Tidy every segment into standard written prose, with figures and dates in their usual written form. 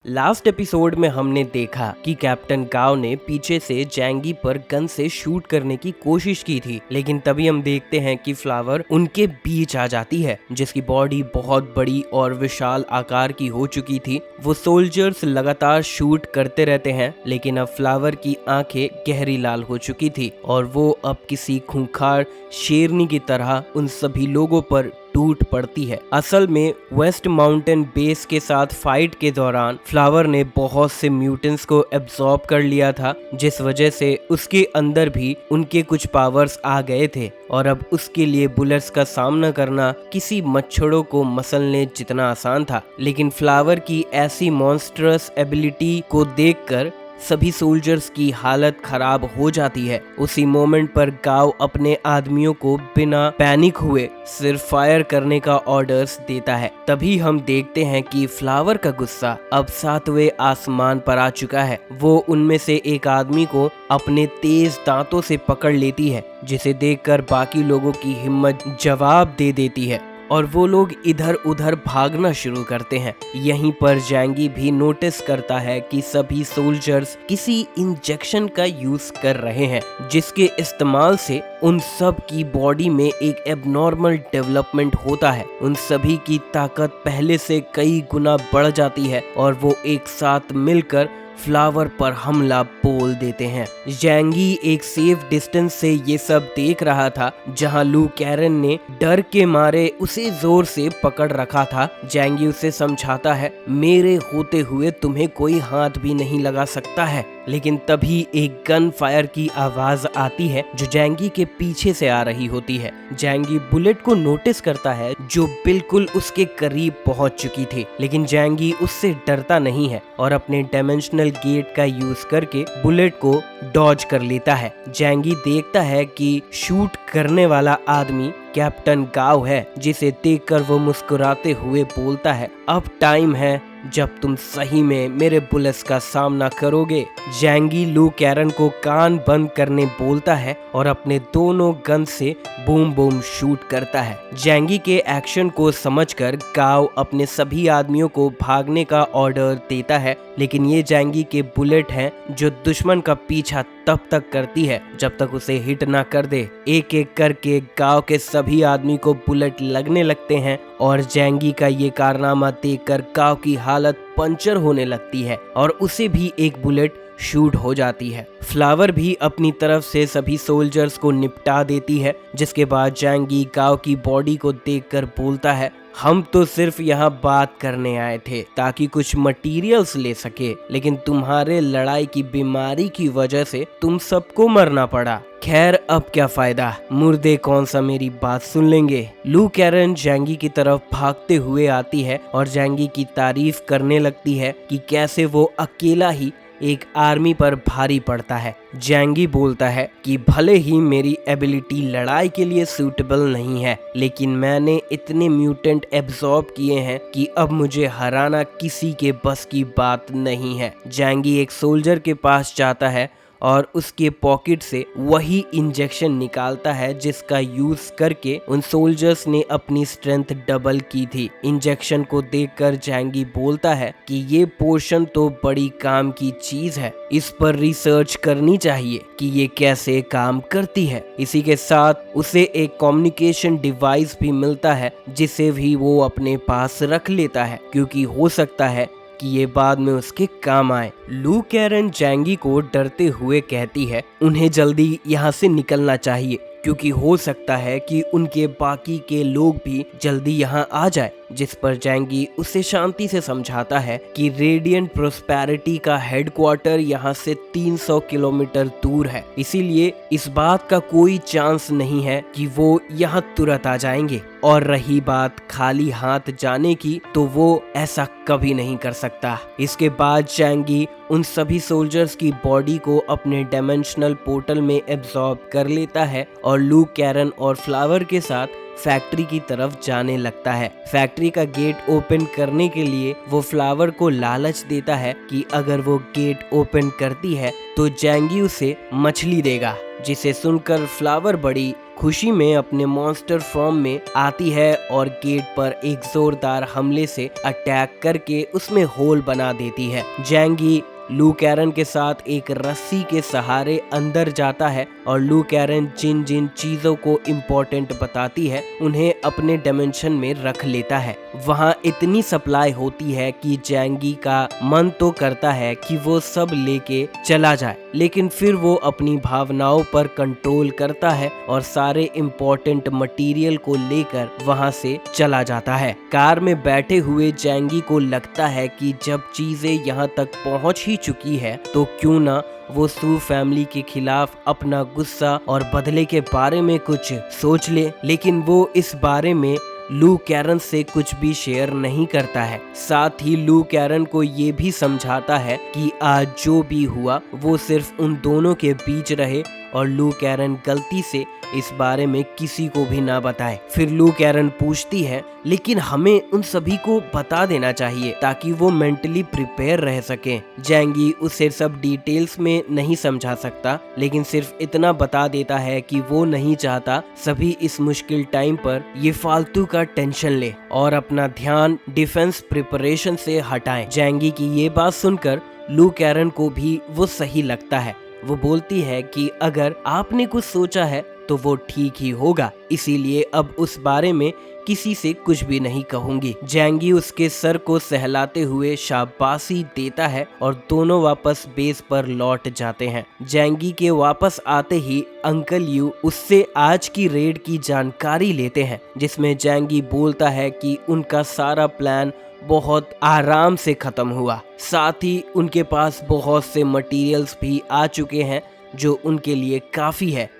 Last episode में हमने देखा कि कैप्टन गाओ ने पीछे से जैंगी पर गन से शूट करने की कोशिश की थी, लेकिन तभी हम देखते हैं कि फ्लावर उनके बीच आ जाती है, जिसकी बॉडी बहुत बड़ी और विशाल आकार की हो चुकी थी। वो सोल्जर्स लगातार शूट करते रहते हैं, लेकिन अब फ्लावर की आंखें गहरी लाल हो चुकी थी और वो अब किसी खूंखार शेरनी की तरह उन सभी लोगों पर टूट पड़ती है। असल में वेस्ट माउंटेन बेस के साथ फाइट के दौरान फ्लावर ने बहुत से म्यूटेंट्स को एब्जॉर्ब कर लिया था, जिस वजह से उसके अंदर भी उनके कुछ पावर्स आ गए थे और अब उसके लिए बुलेट्स का सामना करना किसी मच्छरों को मसलने जितना आसान था। लेकिन फ्लावर की ऐसी मॉन्स्टरस एबिलिटी को देखकर सभी सोल्जर्स की हालत खराब हो जाती है। उसी मोमेंट पर गाओ अपने आदमियों को बिना पैनिक हुए सिर्फ फायर करने का ऑर्डर्स देता है। तभी हम देखते हैं कि फ्लावर का गुस्सा अब 7वें आसमान पर आ चुका है। वो उनमें से एक आदमी को अपने तेज दांतों से पकड़ लेती है, जिसे देखकर बाकी लोगों की हिम्मत जवाब दे देती है और वो लोग इधर उधर भागना शुरू करते हैं। यहीं पर जैंगी भी नोटिस करता है कि सभी सोल्जर्स किसी इंजेक्शन का यूज कर रहे हैं, जिसके इस्तेमाल से उन सब की बॉडी में एक एबनॉर्मल डेवलपमेंट होता है। उन सभी की ताकत पहले से कई गुना बढ़ जाती है और वो एक साथ मिलकर फ्लावर पर हमला बोल देते हैं। जैंगी एक सेफ डिस्टेंस से ये सब देख रहा था, जहां लू कैरन ने डर के मारे उसे जोर से पकड़ रखा था। जैंगी उसे समझाता है, मेरे होते हुए तुम्हें कोई हाथ भी नहीं लगा सकता है। लेकिन तभी एक गन फायर की आवाज आती है जो जैंगी के पीछे से आ रही होती है। जैंगी बुलेट को नोटिस करता है जो बिल्कुल उसके करीब पहुंच चुकी थी, लेकिन जैंगी उससे डरता नहीं है और अपने डायमेंशनल गेट का यूज करके बुलेट को डॉज कर लेता है। जैंगी देखता है कि शूट करने वाला आदमी कैप्टन गाओ है, जिसे देखकर वो मुस्कुराते हुए बोलता है, अब टाइम है जब तुम सही में मेरे बुलेट्स का सामना करोगे। जैंगी लू कैरन को कान बंद करने बोलता है और अपने दोनों गन से बूम बूम शूट करता है। जैंगी के एक्शन को समझकर गाओ अपने सभी आदमियों को भागने का ऑर्डर देता है, लेकिन ये जैंगी के बुलेट हैं जो दुश्मन का पीछा तब तक करती है जब तक उसे हिट ना कर दे। एक एक करके गांव के सभी आदमी को बुलेट लगने लगते हैं और जैंगी का ये कारनामा देखकर गांव की हालत पंचर होने लगती है और उसे भी एक बुलेट शूट हो जाती है। फ्लावर भी अपनी तरफ से सभी सोल्जर्स को निपटा देती है, जिसके बाद जैंगी गांव की बॉडी को देखकर बोलता है, हम तो सिर्फ यहाँ बात करने आए थे ताकि कुछ मटेरियल्स ले सके, लेकिन तुम्हारे लड़ाई की बीमारी की वजह से तुम सबको मरना पड़ा। खैर अब क्या फायदा, मुर्दे कौन सा मेरी बात सुन लेंगे। लू कैरन जैंगी की तरफ भागते हुए आती है और जैंगी की तारीफ करने लगती है कि कैसे वो अकेला ही एक आर्मी पर भारी पड़ता है। जैंगी बोलता है कि भले ही मेरी एबिलिटी लड़ाई के लिए सूटेबल नहीं है, लेकिन मैंने इतने म्यूटेंट एब्जॉर्ब किए हैं कि अब मुझे हराना किसी के बस की बात नहीं है। जैंगी एक सोल्जर के पास जाता है और उसके पॉकेट से वही इंजेक्शन निकालता है जिसका यूज करके उन सोल्जर्स ने अपनी स्ट्रेंथ डबल की थी। इंजेक्शन को देखकर जैंगी बोलता है कि ये पोर्शन तो बड़ी काम की चीज है, इस पर रिसर्च करनी चाहिए कि ये कैसे काम करती है। इसी के साथ उसे एक कम्युनिकेशन डिवाइस भी मिलता है, जिसे भी वो अपने पास रख लेता है, क्योंकि हो सकता है कि ये बाद में उसके काम आए। लू कैरन जैंगी को डरते हुए कहती है, उन्हें जल्दी यहाँ से निकलना चाहिए, क्योंकि हो सकता है कि उनके बाकी के लोग भी जल्दी यहाँ आ जाए। जिस पर जैंगी उसे शांति से समझाता है कि रेडिएंट प्रोस्पेरिटी का हेडक्वार्टर यहाँ से 300 किलोमीटर दूर है, इसीलिए इस बात का कोई चांस नहीं है कि वो यहाँ तुरंत आ जाएंगे। और रही बात खाली हाथ जाने की, तो वो ऐसा कभी नहीं कर सकता। इसके बाद जैंगी उन सभी सोल्जर्स की बॉडी को अपने डायमेंशनल पोर्टल में एब्जॉर्ब कर लेता है और लू कैरन और फ्लावर के साथ फैक्ट्री की तरफ जाने लगता है। फैक्ट्री का गेट ओपन करने के लिए वो फ्लावर को लालच देता है कि अगर वो गेट ओपन करती है तो जैंगी उसे मछली देगा, जिसे सुनकर फ्लावर बड़ी खुशी में अपने मॉन्स्टर फॉर्म में आती है और गेट पर एक जोरदार हमले से अटैक करके उसमें होल बना देती है। जैंगी लू कैरन के साथ एक रस्सी के सहारे अंदर जाता है और लू कैरन जिन जिन चीजों को इम्पोर्टेंट बताती है उन्हें अपने डायमेंशन में रख लेता है। वहाँ इतनी सप्लाई होती है कि जैंगी का मन तो करता है कि वो सब लेके चला जाए, लेकिन फिर वो अपनी भावनाओं पर कंट्रोल करता है और सारे इम्पोर्टेंट मटेरियल को लेकर वहाँ से चला जाता है। कार में बैठे हुए जैंगी को लगता है कि जब चीजें यहाँ तक पहुँच ही चुकी है तो क्यों ना वो सू फैमिली के खिलाफ अपना गुस्सा और बदले के बारे में कुछ सोच ले, लेकिन वो इस बारे में लू कैरन से कुछ भी शेयर नहीं करता है। साथ ही लू कैरन को ये भी समझाता है कि आज जो भी हुआ वो सिर्फ उन दोनों के बीच रहे और लू कैरन गलती से इस बारे में किसी को भी ना बताए। फिर लू कैरन पूछती है लेकिन हमें उन सभी को बता देना चाहिए ताकि वो मेंटली प्रिपेयर रह सके। जैंगी उसे सब डिटेल्स में नहीं समझा सकता, लेकिन सिर्फ इतना बता देता है कि वो नहीं चाहता सभी इस मुश्किल टाइम पर ये फालतू का टेंशन ले और अपना ध्यान डिफेंस प्रिपरेशन से हटाएं। जैंगी की ये बात सुनकर लू कैरन को भी वो सही लगता है। वो बोलती है कि अगर आपने कुछ सोचा है तो वो ठीक ही होगा, इसीलिए अब उस बारे में किसी से कुछ भी नहीं कहूंगी। जैंगी उसके सर को सहलाते हुए शाबाशी देता है और दोनों वापस बेस पर लौट जाते हैं। जैंगी के वापस आते ही अंकल यू उससे आज की रेड की जानकारी लेते हैं, जिसमें जैंगी बोलता है कि उनका सारा प्लान बहुत आराम से खत्म हुआ। साथ ही उनके पास बहुत से मटेरियल्स भी आ चुके हैं जो उनके लिए काफ़ी है।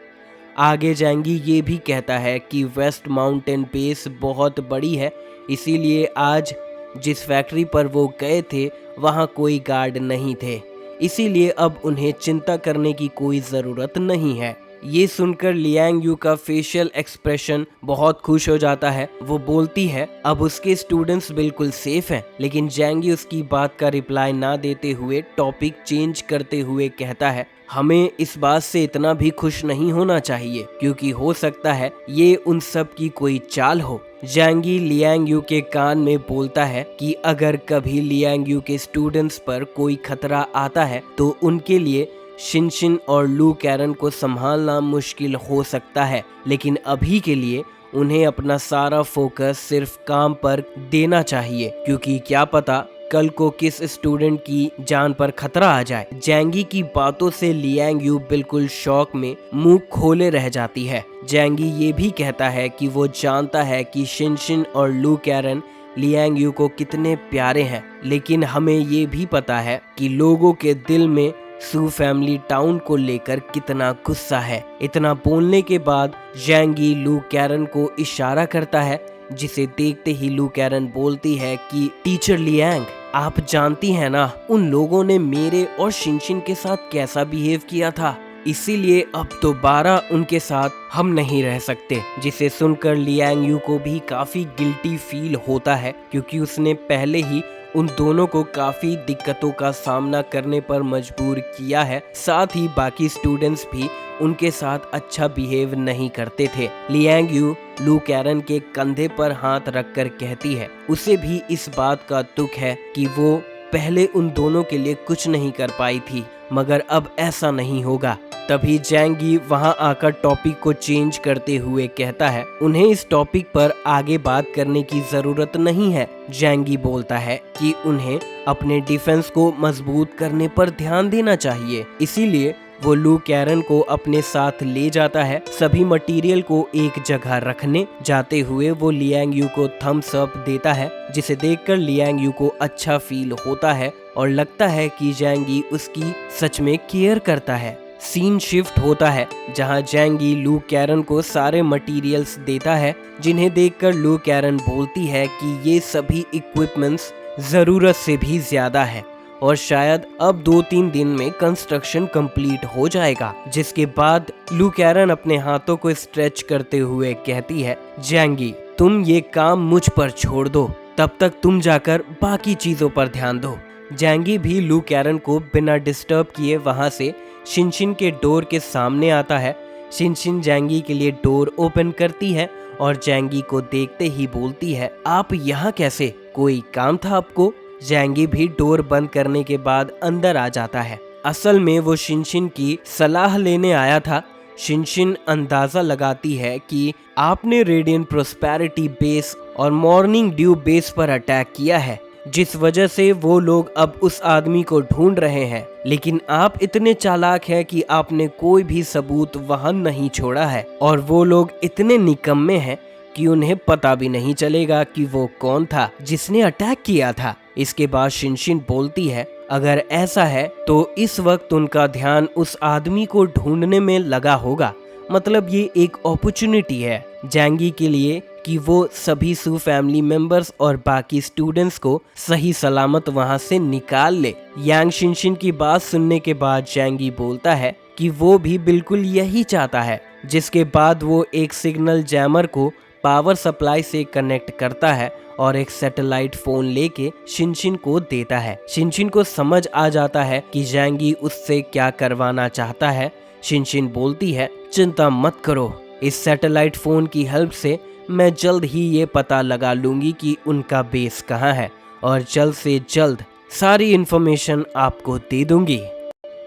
आगे जैंगी ये भी कहता है कि वेस्ट माउंटेन बेस बहुत बड़ी है, इसीलिए आज जिस फैक्ट्री पर वो गए थे वहाँ कोई गार्ड नहीं थे, इसीलिए अब उन्हें चिंता करने की कोई ज़रूरत नहीं है। ये सुनकर लियांग यू का फेशियल एक्सप्रेशन बहुत खुश हो जाता है। वो बोलती है अब उसके स्टूडेंट्स बिल्कुल सेफ हैं, लेकिन जैंगी उसकी बात का रिप्लाई ना देते हुए टॉपिक चेंज करते हुए कहता है हमें इस बात से इतना भी खुश नहीं होना चाहिए, क्योंकि हो सकता है ये उन सब की कोई चाल हो। जैंगी लियांग यू के कान में बोलता है कि अगर कभी लियांग यू के स्टूडेंट्स पर कोई खतरा आता है तो उनके लिए शिनशिन और लू कैरन को संभालना मुश्किल हो सकता है, लेकिन अभी के लिए उन्हें अपना सारा फोकस सिर्फ काम पर देना चाहिए, क्योंकि क्या पता कल को किस स्टूडेंट की जान पर खतरा आ जाए। जैंगी की बातों से लियांग यू बिल्कुल शॉक में मुंह खोले रह जाती है। जैंगी ये भी कहता है कि वो जानता है कि शिनशिन और लू कैरन लियांग यू को कितने प्यारे हैं, लेकिन हमें ये भी पता है कि लोगों के दिल में सू फैमिली टाउन को लेकर कितना गुस्सा है। इतना बोलने के बाद जैंगी लू कैरन को इशारा करता है, जिसे देखते ही लू कैरन बोलती है कि टीचर लियांग, आप जानती हैं ना उन लोगों ने मेरे और शिनशिन के साथ कैसा बिहेव किया था, इसीलिए अब दोबारा उनके साथ हम नहीं रह सकते। जिसे सुनकर लियांग यू को भी काफी गिल्टी फील होता है, क्योंकि उसने पहले ही उन दोनों को काफी दिक्कतों का सामना करने पर मजबूर किया है। साथ ही बाकी स्टूडेंट्स भी उनके साथ अच्छा बिहेव नहीं करते थे। लियांग यू लू कैरन के कंधे पर हाथ रखकर कहती है उसे भी इस बात का दुख है कि वो पहले उन दोनों के लिए कुछ नहीं कर पाई थी, मगर अब ऐसा नहीं होगा। तभी जैंगी वहां आकर टॉपिक को चेंज करते हुए कहता है उन्हें इस टॉपिक पर आगे बात करने की जरूरत नहीं है। जैंगी बोलता है कि उन्हें अपने डिफेंस को मजबूत करने पर ध्यान देना चाहिए, इसीलिए वो लू कैरन को अपने साथ ले जाता है। सभी मटेरियल को एक जगह रखने जाते हुए वो लियांग यू को थम्स अप देता है, जिसे देखकर लियांग यू को अच्छा फील होता है और लगता है कि जैंगी उसकी सच में केयर करता है। सीन शिफ्ट होता है जहां जैंगी लू कैरन को सारे मटेरियल्स देता है, जिन्हें देखकर लू कैरन बोलती है कि ये सभी इक्विपमेंट्स जरूरत से भी ज्यादा है और शायद अब 2-3 दिन में कंस्ट्रक्शन कंप्लीट हो जाएगा। जिसके बाद लू कैरन अपने हाथों को स्ट्रेच करते हुए कहती है जैंगी, तुम ये काम मुझ पर छोड़ दो, तब तक तुम जाकर बाकी चीजों पर ध्यान दो। जैंगी भी लू कैरन को बिना डिस्टर्ब किए वहां से शिनशिन के डोर के सामने आता है। शिनशिन जैंगी के लिए डोर ओपन करती है और जैंगी को देखते ही बोलती है, आप यहाँ कैसे, कोई काम था आपको? जैंगी भी डोर बंद करने के बाद अंदर आ जाता है। असल में वो शिनशिन की सलाह लेने आया था। शिनशिन अंदाजा लगाती है कि आपने रेडियंट प्रोस्पेरिटी बेस और मॉर्निंग ड्यू बेस पर अटैक किया है, जिस वजह से वो लोग अब उस आदमी को ढूंढ रहे हैं। लेकिन आप इतने चालाक हैं कि आपने कोई भी सबूत वहां नहीं छोड़ा है, और वो लोग इतने निकम्मे हैं कि उन्हें पता भी नहीं चलेगा कि वो कौन था जिसने अटैक किया था। इसके बाद शिनशिन बोलती है, अगर ऐसा है तो इस वक्त उनका ध्यान उस आदमी को ढूंढने में लगा होगा। मतलब ये एक अपॉर्चुनिटी है जैंगी के लिए कि वो सभी सू फैमिली मेंबर्स और बाकी स्टूडेंट्स को सही सलामत वहां से निकाल ले। यांग शिनशिन की बात सुनने के बाद जैंगी बोलता है कि वो भी बिल्कुल यही चाहता है, जिसके बाद वो एक सिग्नल जैमर को पावर सप्लाई से कनेक्ट करता है और एक सैटेलाइट फोन लेके शिनशिन को देता है। शिनशिन को समझ आ जाता है कि जैंगी उससे क्या करवाना चाहता है। शिनशिन बोलती है, चिंता मत करो, इस सैटेलाइट फोन की हेल्प से मैं जल्द ही ये पता लगा लूंगी कि उनका बेस कहाँ है और जल्द से जल्द सारी इन्फॉर्मेशन आपको दे दूंगी।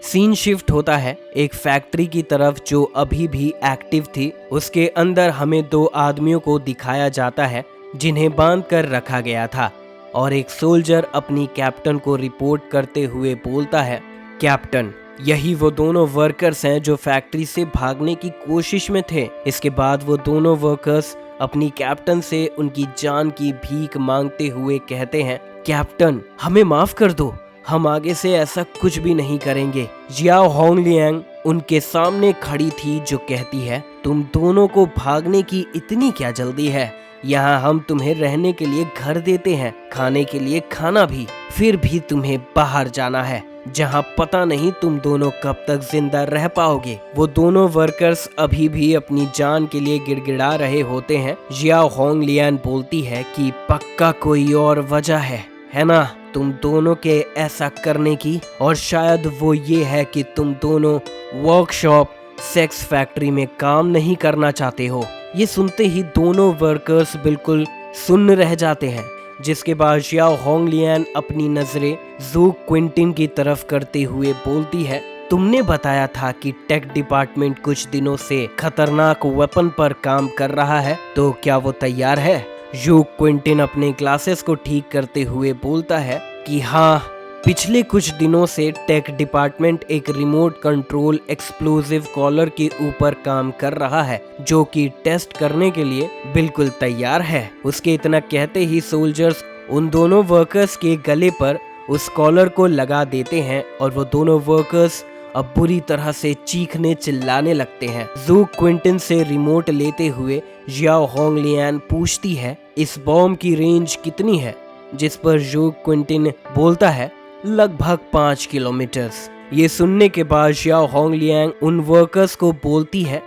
सीन शिफ्ट होता है एक फैक्ट्री की तरफ जो अभी भी एक्टिव थी। उसके अंदर हमें दो आदमियों को दिखाया जाता है जिन्हें बांध कर रखा गया था, और एक सोल्जर अपनी कैप्टन को रिपोर्ट करते हुए बोलता है, कैप्टन, यही वो दोनों वर्कर्स हैं जो फैक्ट्री से भागने की कोशिश में थे। इसके बाद वो दोनों वर्कर्स अपनी कैप्टन से उनकी जान की भीख मांगते हुए कहते हैं, कैप्टन, हमें माफ कर दो, हम आगे से ऐसा कुछ भी नहीं करेंगे। जियाओ होंगलियांग उनके सामने खड़ी थी जो कहती है, तुम दोनों को भागने की इतनी क्या जल्दी है? यहाँ हम तुम्हें रहने के लिए घर देते हैं, खाने के लिए खाना भी, फिर भी तुम्हें बाहर जाना है जहाँ पता नहीं तुम दोनों कब तक जिंदा रह पाओगे। वो दोनों वर्कर्स अभी भी अपनी जान के लिए गिड़गिड़ा रहे होते हैं। जियाओ होंगलियांग बोलती है कि पक्का कोई और वजह है ना तुम दोनों के ऐसा करने की, और शायद वो ये है कि तुम दोनों वर्कशॉप सेक्स फैक्ट्री में काम नहीं करना चाहते हो। ये सुनते ही दोनों वर्कर्स बिल्कुल सुन्न रह जाते हैं, जिसके बाद जियाओ होंगलियांग अपनी नजरें जू क्विंटिन की तरफ करते हुए बोलती है, तुमने बताया था कि टेक डिपार्टमेंट कुछ दिनों से खतरनाक वेपन पर काम कर रहा है, तो क्या वो तैयार है? जू क्विंटिन अपने ग्लासेस को ठीक करते हुए बोलता है कि हाँ, पिछले कुछ दिनों से टेक डिपार्टमेंट एक रिमोट कंट्रोल एक्सप्लोसिव कॉलर के ऊपर काम कर रहा है, जो कि टेस्ट करने के लिए बिल्कुल तैयार है। उसके इतना कहते ही सोल्जर्स उन दोनों वर्कर्स के गले पर उस कॉलर को लगा देते हैं, और वो दोनों वर्कर्स अब बुरी तरह से चीखने चिल्लाने लगते हैं। जू क्विंटिन से रिमोट लेते हुए जियाओ होंगलियांग पूछती है, इस बॉम्ब की रेंज कितनी है? जिस पर जू क्विंटिन बोलता है, लगभग 5 किलोमीटर। ये सुनने के बाद जियाओ होंगलियांग उन वर्कर्स को बोलती है,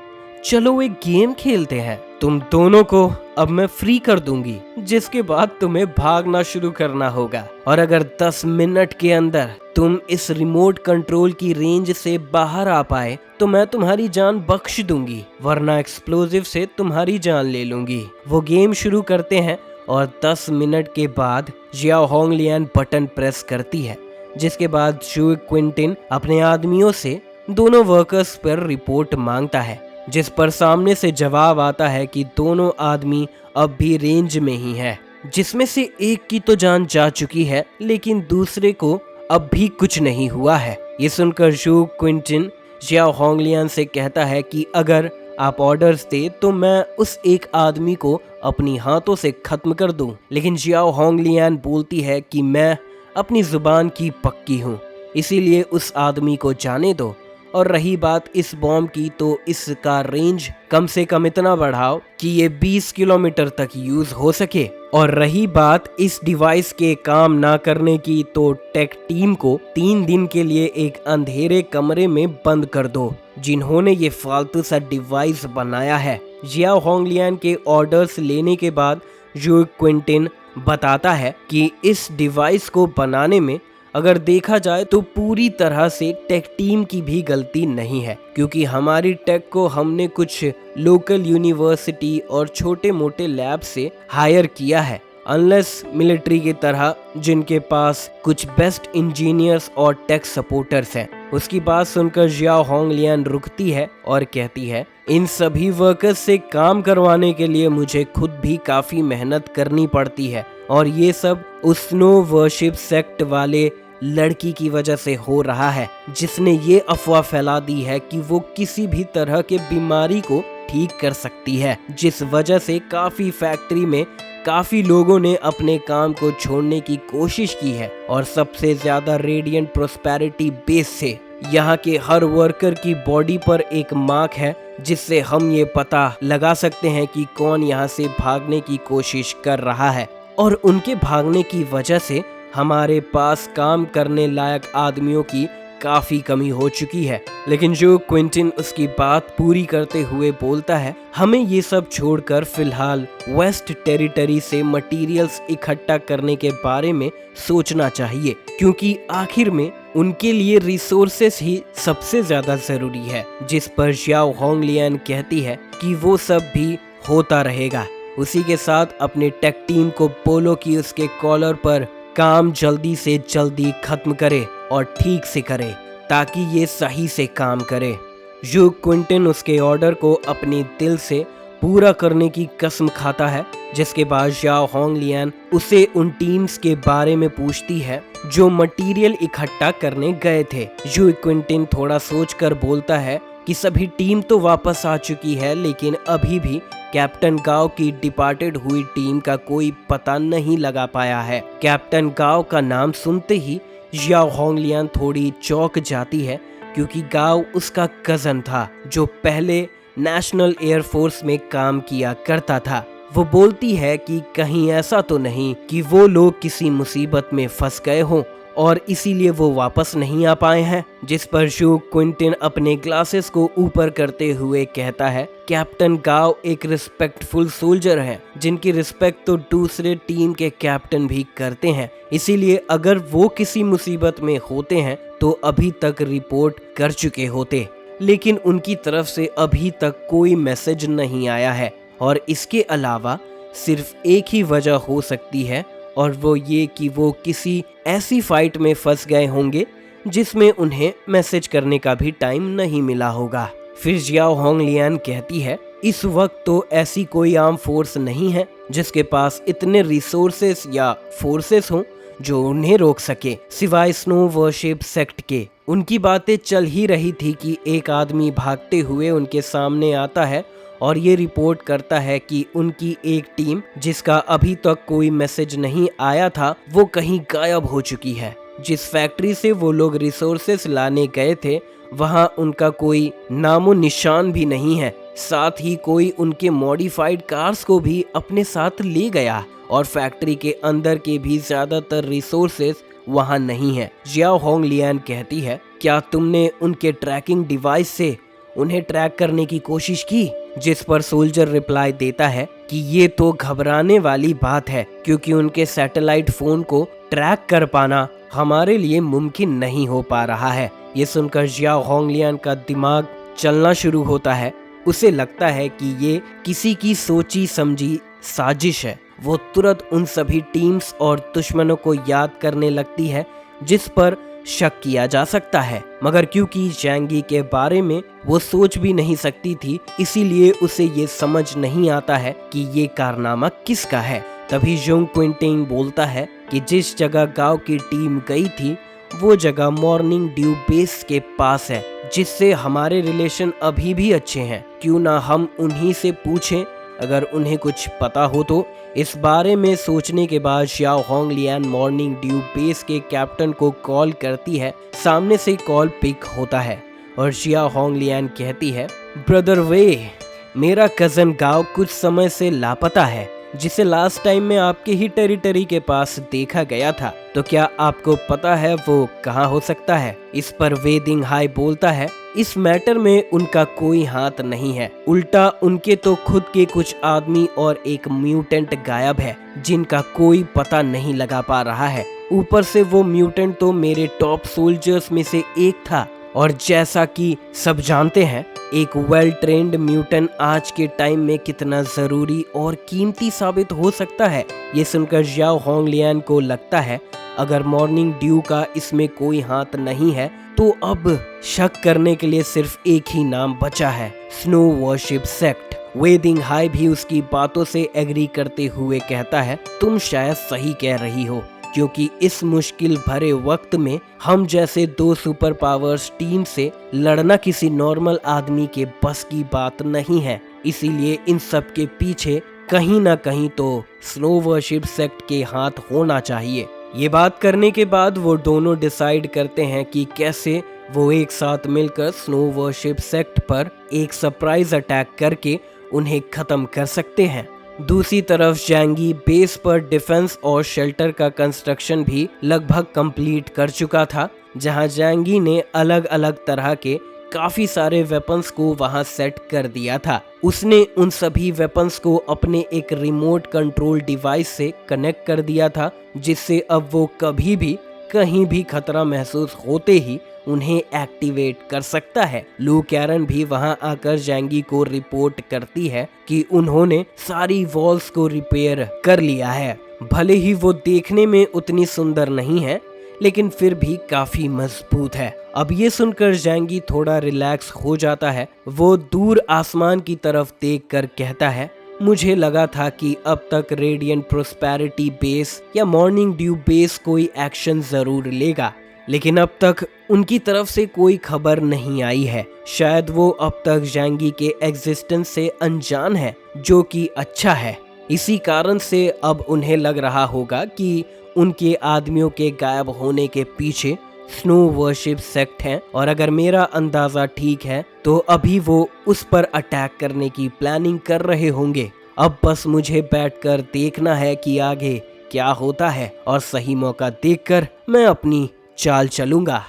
चलो एक गेम खेलते हैं, तुम दोनों को अब मैं फ्री कर दूंगी, जिसके बाद तुम्हें भागना शुरू करना होगा, और अगर 10 मिनट के अंदर तुम इस रिमोट कंट्रोल की रेंज से बाहर आ पाए तो मैं तुम्हारी जान बख्श दूंगी, वरना एक्सप्लोजिव से तुम्हारी जान ले लूंगी। वो गेम शुरू करते हैं और 10 मिनट के बाद जियाओ होंगलियांग बटन प्रेस करती है, जिसके बाद जू क्विंटिन अपने आदमियों से दोनों वर्कर्स पर रिपोर्ट मांगता है, जिस पर सामने से जवाब आता है कि दोनों आदमी अब भी रेंज में ही है, जिसमें से एक की तो जान जा चुकी है लेकिन दूसरे को अब भी कुछ नहीं हुआ है। ये सुनकर जू क्विंटिन जियाओ होंगलियांग से कहता है कि अगर आप ऑर्डर्स दे तो मैं उस एक आदमी को अपनी हाथों से खत्म कर दूं, लेकिन जियाओ होंगलियांग बोलती है कि मैं अपनी जुबान की पक्की हूँ, इसीलिए उस आदमी को जाने दो। और रही बात इस बॉम्ब की, तो इसका रेंज कम से कम इतना बढ़ाओ कि ये 20 किलोमीटर तक यूज हो सके। और रही बात इस डिवाइस के काम ना करने की, तो टेक टीम को 3 दिन के लिए एक अंधेरे कमरे में बंद कर दो, जिन्होंने ये फालतू सा डिवाइस बनाया है। जियाओ होंगलियांग के ऑर्डर्स लेने के बाद जू क्विंटिन बताता है कि इस डिवाइस को बनाने में अगर देखा जाए तो पूरी तरह से टेक टीम की भी गलती नहीं है, क्योंकि हमारी टेक को हमने कुछ लोकल यूनिवर्सिटी और छोटे मोटे लैब से हायर किया है, अनलेस मिलिट्री की तरह जिनके पास कुछ बेस्ट इंजीनियर्स और टेक सपोर्टर्स हैं। उसकी बात सुनकर जियाओ होंगलियान रुकती है और कहती है, इन सभी वर्कर्स से काम करवाने के लिए मुझे खुद भी काफी मेहनत करनी पड़ती है, और ये सब उस स्नो वर्शिप सेक्ट वाले लड़की की वजह से हो रहा है, जिसने ये अफवाह फैला दी है कि वो किसी भी तरह के बीमारी को ठीक कर सकती है, जिस वजह से काफी फैक्ट्री में काफी लोगों ने अपने काम को छोड़ने की कोशिश की है, और सबसे ज्यादा रेडिएंट प्रोस्पेरिटी बेस से यहाँ के हर वर्कर की बॉडी पर एक मार्क है, जिससे हम ये पता लगा सकते हैं कि कौन यहाँ से भागने की कोशिश कर रहा है, और उनके भागने की वजह से हमारे पास काम करने लायक आदमियों की काफी कमी हो चुकी है। लेकिन जो क्विंटिन उसकी बात पूरी करते हुए बोलता है, हमें ये सब छोड़कर फिलहाल वेस्ट टेरिटरी से मटेरियल्स इकट्ठा करने के बारे में सोचना चाहिए, क्योंकि आखिर में उनके लिए रिसोर्सेस ही सबसे ज्यादा जरूरी है। जिस पर जियाओ होंगलियान कहती है कि वो सब भी होता रहेगा। उसी के साथ अपने टेक टीम को पोलो की उसके कॉलर पर काम जल्दी से जल्दी खत्म करे और ठीक से करे, ताकि ये सही से काम करे। जो क्विंटिन उसके ऑर्डर को अपने दिल से पूरा करने की कसम खाता है, जिसके बाद जियाओ होंगलियान उसे उन टीम्स के बारे में पूछती है जो मटेरियल इकट्ठा करने गए थे। जो क्विंटिन थोड़ा सोचकर बोलता है कि सभी टीम तो वापस आ चुकी है, लेकिन अभी भी कैप्टन गाओ की डिपार्टेड हुई टीम का कोई पता नहीं लगा पाया है। कैप्टन गाओ का नाम सुनते ही जियाओ होंगलियान थोड़ी चौंक जाती है, क्योंकि गाओ उसका कजन था जो पहले नेशनल एयरफोर्स में काम किया करता था। वो बोलती है कि कहीं ऐसा तो नहीं कि वो लोग किसी मुसीबत में फंस गए हों और इसीलिए वो वापस नहीं आ पाए हैं। जिस पर जो क्विंटिन अपने ग्लासेस को ऊपर करते हुए कहता है, कैप्टन गाओ एक रिस्पेक्टफुल सोल्जर है, जिनकी रिस्पेक्ट तो दूसरे टीम के कैप्टन भी करते हैं, इसीलिए अगर वो किसी मुसीबत में होते हैं तो अभी तक रिपोर्ट कर चुके होते, लेकिन उनकी तरफ से अभी तक कोई मैसेज नहीं आया है। और इसके अलावा सिर्फ एक ही वजह हो सकती है, और वो ये कि वो किसी ऐसी फाइट में फंस गए होंगे जिसमें उन्हें मैसेज करने का भी टाइम नहीं मिला होगा। फिर जियाओ होंगलियान कहती है, इस वक्त तो ऐसी कोई आर्म फोर्स नहीं है जिसके पास इतने रिसोर्सेस या फोर्सेस हों जो उन्हें रोक सके, सिवाय स्नो वर्शिप सेक्ट के। उनकी बातें चल ही रही थी कि एक आदमी भागते हुए उनके सामने आता है और ये रिपोर्ट करता है कि उनकी एक टीम, जिसका अभी तक कोई मैसेज नहीं आया था, वो कहीं गायब हो चुकी है। जिस फैक्ट्री से वो लोग रिसोर्सेस लाने गए थे, वहाँ उनका कोई नामो निशान भी नहीं है। साथ ही कोई उनके मॉडिफाइड कार्स को भी अपने साथ ले गया, और फैक्ट्री के अंदर के भी ज्यादातर रिसोर्सेस वहाँ नहीं है। जियाओ होंगलियान कहती है, क्या तुमने उनके ट्रैकिंग डिवाइस से उन्हें ट्रैक करने की कोशिश की? जिस पर सोल्जर रिप्लाई देता है कि ये तो घबराने वाली बात है, क्योंकि उनके सैटेलाइट फोन को ट्रैक कर पाना हमारे लिए मुमकिन नहीं हो पा रहा है। ये सुनकर जियाओ होंगलियान का दिमाग चलना शुरू होता है। उसे लगता है कि ये किसी की सोची समझी साजिश है। वो तुरंत उन सभी टीम्स और दुश्मनों को याद करने लगती है जिस पर शक किया जा सकता है, मगर क्योंकि जैंगी के बारे में वो सोच भी नहीं सकती थी, इसीलिए उसे ये समझ नहीं आता है कि ये कारनामा किसका है। तभी जोंग क्विंटिन बोलता है कि जिस जगह गांव की टीम गई थी वो जगह मॉर्निंग ड्यू बेस के पास है, जिससे हमारे रिलेशन अभी भी अच्छे हैं। क्यों ना हम उन्हीं से पूछें, अगर उन्हें कुछ पता हो तो। इस बारे में सोचने के बाद जियाओ होंगलियान मॉर्निंग ड्यू बेस के कैप्टन को कॉल करती है। सामने से कॉल पिक होता है और जियाओ होंगलियान कहती है, ब्रदर वे, मेरा कजन गाओ कुछ समय से लापता है। जिसे लास्ट टाइम में आपके ही टेरिटरी के पास देखा गया था। तो क्या आपको पता है वो कहाँ हो सकता है? इस पर वे दिंग हाई बोलता है, इस मैटर में उनका कोई हाथ नहीं है, उल्टा उनके तो खुद के कुछ आदमी और एक म्यूटेंट गायब है जिनका कोई पता नहीं लगा पा रहा है। ऊपर से वो म्यूटेंट तो मेरे टॉप सोल्जर्स में से एक था, और जैसा कि सब जानते हैं एक वेल ट्रेंड म्यूटेंट आज के टाइम में कितना जरूरी और कीमती साबित हो सकता है। ये सुनकर ज्याओ होंगलियान को लगता है अगर मॉर्निंग ड्यू का इसमें कोई हाथ नहीं है तो अब शक करने के लिए सिर्फ एक ही नाम बचा है, स्नो वर्शिप सेक्ट। वे दिंग हाई भी उसकी बातों से एग्री करते हुए कहता है, तुम शायद सही कह रही हो, क्योंकि इस मुश्किल भरे वक्त में हम जैसे दो सुपर पावर्स टीम से लड़ना किसी नॉर्मल आदमी के बस की बात नहीं है। इसीलिए इन सब के पीछे कहीं ना कहीं तो स्नो वर्शिप सेक्ट के हाथ होना चाहिए। ये बात करने के बाद वो दोनों डिसाइड करते हैं कि कैसे वो एक साथ मिलकर स्नो वर्शिप सेक्ट पर एक सरप्राइज अटैक करके उन्हें खत्म कर सकते हैं। दूसरी तरफ जैंगी बेस पर डिफेंस और शेल्टर का कंस्ट्रक्शन भी लगभग कंप्लीट कर चुका था, जहां जैंगी ने अलग अलग तरह के काफी सारे वेपन्स को वहां सेट कर दिया था। उसने उन सभी वेपन्स को अपने एक रिमोट कंट्रोल डिवाइस से कनेक्ट कर दिया था, जिससे अब वो कभी भी कहीं भी खतरा महसूस होते ही उन्हें एक्टिवेट कर सकता है। लू कैरन भी वहां आकर जैंगी को रिपोर्ट करती है कि उन्होंने सारी वॉल्स को रिपेयर कर लिया है। भले ही वो देखने में उतनी सुंदर नहीं है, लेकिन फिर भी काफी मजबूत है। अब ये सुनकर जैंगी थोड़ा रिलैक्स हो जाता है। वो दूर आसमान की तरफ देखकर कहता है, मुझे लगा था कि अब तक रेडिएंट प्रोस्पेरिटी बेस या मॉर्निंग ड्यू बेस कोई एक्शन जरूर लेगा, लेकिन अब तक उनकी तरफ से कोई खबर नहीं आई है। शायद वो अब तक जैंगी के एग्जिस्टेंस से अनजान है, जो कि अच्छा है। इसी कारण से अब उन्हें लग रहा होगा कि उनके आदमियों के गायब होने के पीछे स्नो वर्शिप सेक्ट है, और अगर मेरा अंदाजा ठीक है तो अभी वो उस पर अटैक करने की प्लानिंग कर रहे होंगे। अब बस मुझे बैठकर देखना है कि आगे क्या होता है, और सही मौका देखकर मैं अपनी चाल चलूंगा।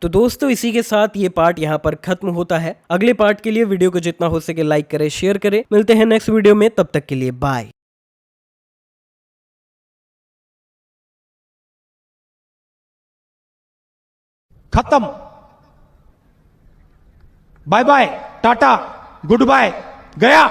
तो दोस्तों इसी के साथ ये पार्ट यहाँ पर खत्म होता है। अगले पार्ट के लिए वीडियो को जितना हो सके लाइक करें, शेयर करें। मिलते हैं नेक्स्ट वीडियो में, तब तक के लिए बाय। खत्म। बाय बाय, टाटा, गुड बाय, गया।